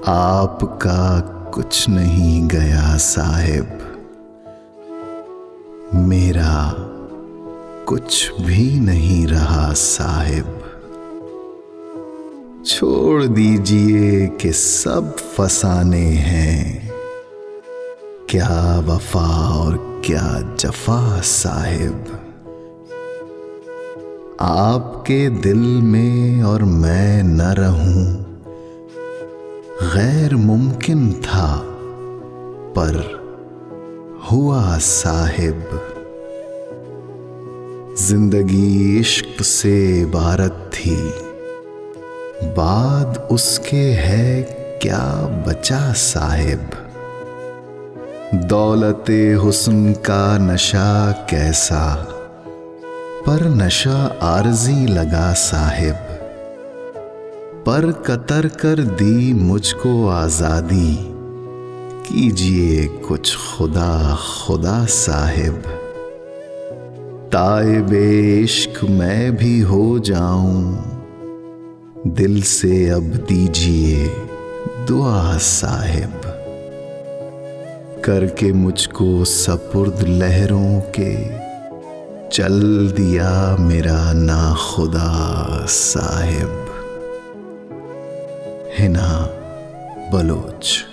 आपका कुछ नहीं गया साहिब, मेरा कुछ भी नहीं रहा साहिब। छोड़ दीजिए कि सब फसाने हैं, क्या वफा और क्या जफा साहिब। आपके दिल में और मैं न रहूं गैर मुमकिन था, पर हुआ साहिब। जिंदगी इश्क से इबारत थी, बाद उसके है क्या बचा साहिब। दौलते हुस्न का नशा कैसा, पर नशा आरजी लगा साहिब। पर कतर कर दी मुझको आजादी, कीजिए कुछ खुदा खुदा साहिब। ताइबे इश्क मैं भी हो जाऊं, दिल से अब दीजिए दुआ साहिब। करके मुझको सपुर्द लहरों के, चल दिया मेरा ना खुदा साहिब। हिना बलोच।